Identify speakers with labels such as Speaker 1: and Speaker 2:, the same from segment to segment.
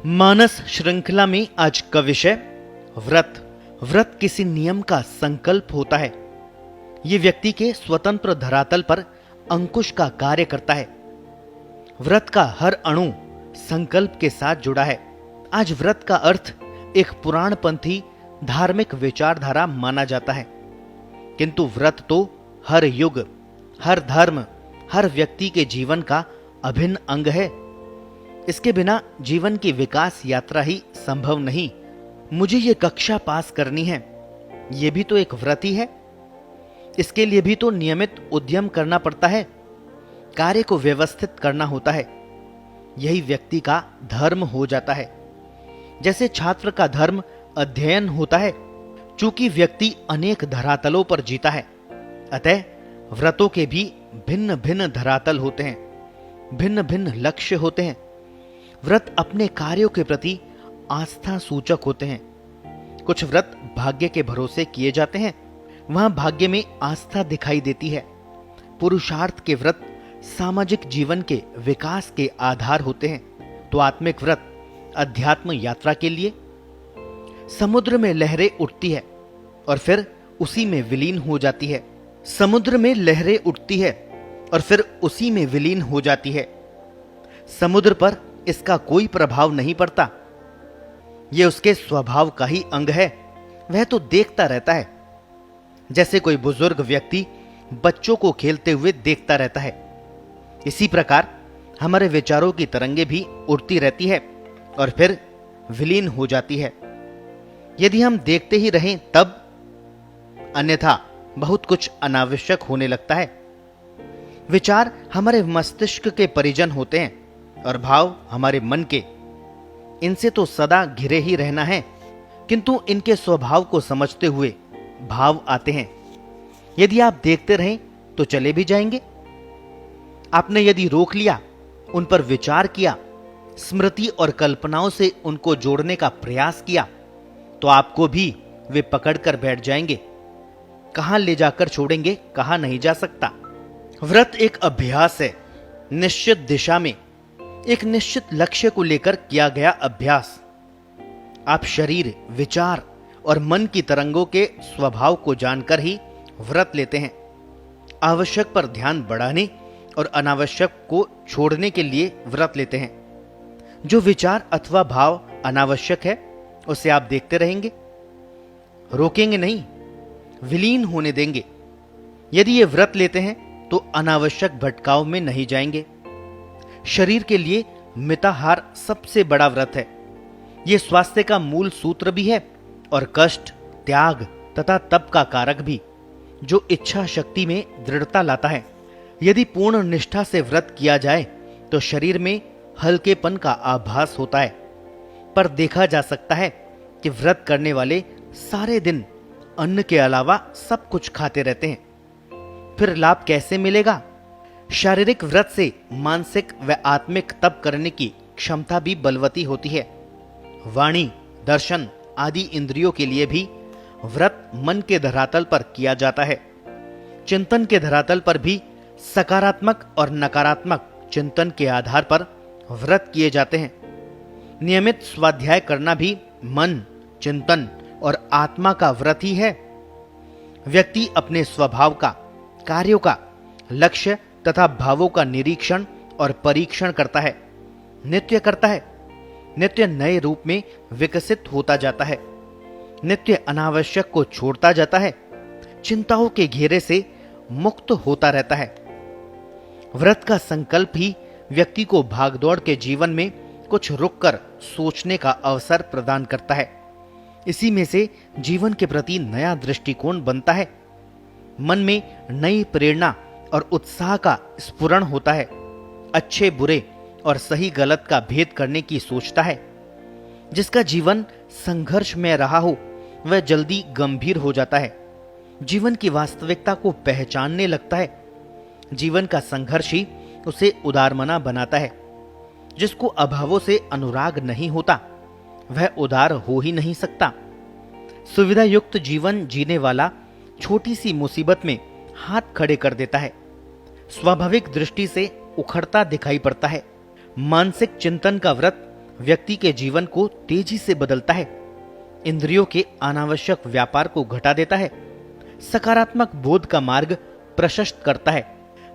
Speaker 1: मानस श्रृंखला में आज का विषय व्रत। व्रत किसी नियम का संकल्प होता है। ये व्यक्ति के स्वतंत्र धरातल पर अंकुश का कार्य करता है। व्रत का हर अणु संकल्प के साथ जुड़ा है। आज व्रत का अर्थ एक पुराणपंथी धार्मिक विचारधारा माना जाता है, किंतु व्रत तो हर युग, हर धर्म, हर व्यक्ति के जीवन का अभिन्न अंग है। इसके बिना जीवन की विकास यात्रा ही संभव नहीं। मुझे ये कक्षा पास करनी है, ये भी तो एक व्रत ही है। इसके लिए भी तो नियमित उद्यम करना पड़ता है, कार्य को व्यवस्थित करना होता है। यही व्यक्ति का धर्म हो जाता है। जैसे छात्र का धर्म अध्ययन होता है, चूंकि व्यक्ति अनेक धरातलों पर जीता है, अतः व्रतों के भी भिन्न भिन्न धरातल होते हैं, भिन्न भिन्न लक्ष्य होते हैं। व्रत अपने कार्यों के प्रति आस्था सूचक होते हैं। कुछ व्रत भाग्य के भरोसे किए जाते हैं, वहां भाग्य में आस्था दिखाई देती है। पुरुषार्थ के व्रत सामाजिक जीवन के विकास के आधार होते हैं, तो आत्मिक व्रत अध्यात्म यात्रा के लिए। समुद्र में लहरें उठती है और फिर उसी में विलीन हो जाती है। समुद्र में लहरें उठती है और फिर उसी में विलीन हो जाती है। समुद्र पर इसका कोई प्रभाव नहीं पड़ता, यह उसके स्वभाव का ही अंग है। वह तो देखता रहता है, जैसे कोई बुजुर्ग व्यक्ति बच्चों को खेलते हुए देखता रहता है। इसी प्रकार हमारे विचारों की तरंगे भी उड़ती रहती है और फिर विलीन हो जाती है। यदि हम देखते ही रहें तब, अन्यथा बहुत कुछ अनावश्यक होने लगता है। विचार हमारे मस्तिष्क के परिजन होते हैं और भाव हमारे मन के। इनसे तो सदा घिरे ही रहना है, किंतु इनके स्वभाव को समझते हुए भाव आते हैं। यदि आप देखते रहें तो चले भी जाएंगे। आपने यदि रोक लिया, उन पर विचार किया, स्मृति और कल्पनाओं से उनको जोड़ने का प्रयास किया, तो आपको भी वे पकड़कर बैठ जाएंगे। कहां ले जाकर छोड़ेंगे, कहां नहीं जा सकता। व्रत एक अभ्यास है, निश्चित दिशा में एक निश्चित लक्ष्य को लेकर किया गया अभ्यास। आप शरीर, विचार और मन की तरंगों के स्वभाव को जानकर ही व्रत लेते हैं। आवश्यक पर ध्यान बढ़ाने और अनावश्यक को छोड़ने के लिए व्रत लेते हैं। जो विचार अथवा भाव अनावश्यक है, उसे आप देखते रहेंगे, रोकेंगे नहीं, विलीन होने देंगे। यदि ये व्रत लेते हैं तो अनावश्यक भटकाव में नहीं जाएंगे। शरीर के लिए मिताहार सबसे बड़ा व्रत है। यह स्वास्थ्य का मूल सूत्र भी है और कष्ट, त्याग तथा तप का कारक भी, जो इच्छा शक्ति में दृढ़ता लाता है। यदि पूर्ण निष्ठा से व्रत किया जाए तो शरीर में हल्केपन का आभास होता है, पर देखा जा सकता है कि व्रत करने वाले सारे दिन अन्न के अलावा सब कुछ खाते रहते हैं। फिर लाभ कैसे मिलेगा? शारीरिक व्रत से मानसिक व आत्मिक तप करने की क्षमता भी बलवती होती है। वाणी, दर्शन आदि इंद्रियों के लिए भी व्रत मन के धरातल पर किया जाता है। चिंतन के धरातल पर भी सकारात्मक और नकारात्मक चिंतन के आधार पर व्रत किए जाते हैं। नियमित स्वाध्याय करना भी मन, चिंतन और आत्मा का व्रत ही है। व्यक्ति अपने स्वभाव का, कार्यों का, लक्ष्य तथा भावों का निरीक्षण और परीक्षण करता है, नित्य करता है। नित्य नए रूप में विकसित होता जाता है। नित्य अनावश्यक को छोड़ता जाता है, चिंताओं के घेरे से मुक्त होता रहता है। व्रत का संकल्प ही व्यक्ति को भागदौड़ के जीवन में कुछ रुककर सोचने का अवसर प्रदान करता है। इसी में से जीवन के प्रति नया दृष्टिकोण बनता है। मन में नई प्रेरणा और उत्साह का स्फुरण होता है। अच्छे बुरे और सही गलत का भेद करने की सोचता है। जिसका जीवन संघर्ष में रहा हो, वह जल्दी गंभीर हो जाता है। जीवन की वास्तविकता को पहचानने लगता है। जीवन का संघर्ष ही उसे उदारमना बनाता है। जिसको अभावों से अनुराग नहीं होता, वह उदार हो ही नहीं सकता। सुविधा युक्त जीवन जीने वाला छोटी सी मुसीबत में हाथ खड़े कर देता है। स्वाभाविक दृष्टि से उखड़ता दिखाई पड़ता है। मानसिक चिंतन का व्रत व्यक्ति के जीवन को तेजी से बदलता है, इंद्रियों के अनावश्यक व्यापार को घटा देता है, सकारात्मक बोध का मार्ग प्रशस्त करता है,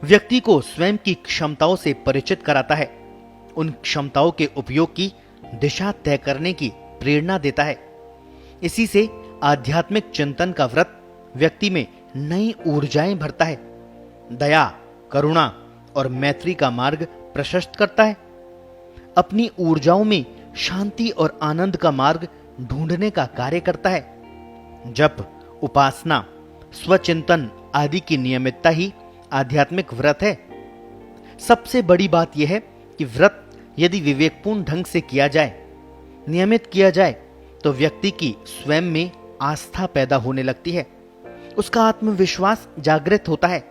Speaker 1: व्यक्ति को स्वयं की क्षमताओं से परिचित कराता है, उन क्षमताओं के उपयोग की दिशा तय करने की प्रेरणा देता है। इसी से आध्यात्मिक चिंतन का व्रत व्यक्ति में नई ऊर्जाएं भरता है, दया, करुणा और मैत्री का मार्ग प्रशस्त करता है, अपनी ऊर्जाओं में शांति और आनंद का मार्ग ढूंढने का कार्य करता है। जप, उपासना, स्वचिंतन आदि की नियमितता ही आध्यात्मिक व्रत है। सबसे बड़ी बात यह है कि व्रत यदि विवेकपूर्ण ढंग से किया जाए, नियमित किया जाए, तो व्यक्ति की स्वयं में आस्था पैदा होने लगती है, उसका आत्मविश्वास जागृत होता है,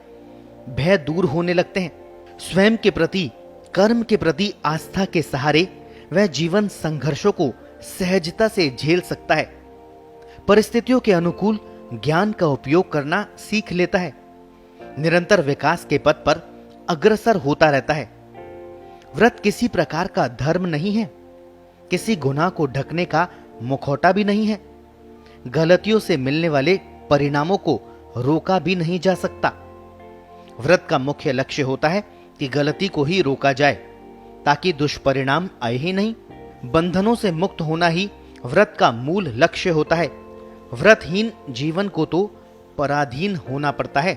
Speaker 1: भय दूर होने लगते हैं, स्वयं के प्रति, कर्म के प्रति आस्था के सहारे वह जीवन संघर्षों को सहजता से झेल सकता है, परिस्थितियों के अनुकूल ज्ञान का उपयोग करना सीख लेता है, निरंतर विकास के पथ पर अग्रसर होता रहता है। व्रत किसी प्रकार का धर्म नहीं है, किसी गुनाह को ढकने का मुखौटा भी नहीं है, गलतियों से मिलने वाले परिणामों को रोका भी नहीं जा सकता। व्रत का मुख्य लक्ष्य होता है कि गलती को ही रोका जाए, ताकि दुष्परिणाम आए ही नहीं। बंधनों से मुक्त होना ही व्रत का मूल लक्ष्य होता है। व्रतहीन जीवन को तो पराधीन होना पड़ता है।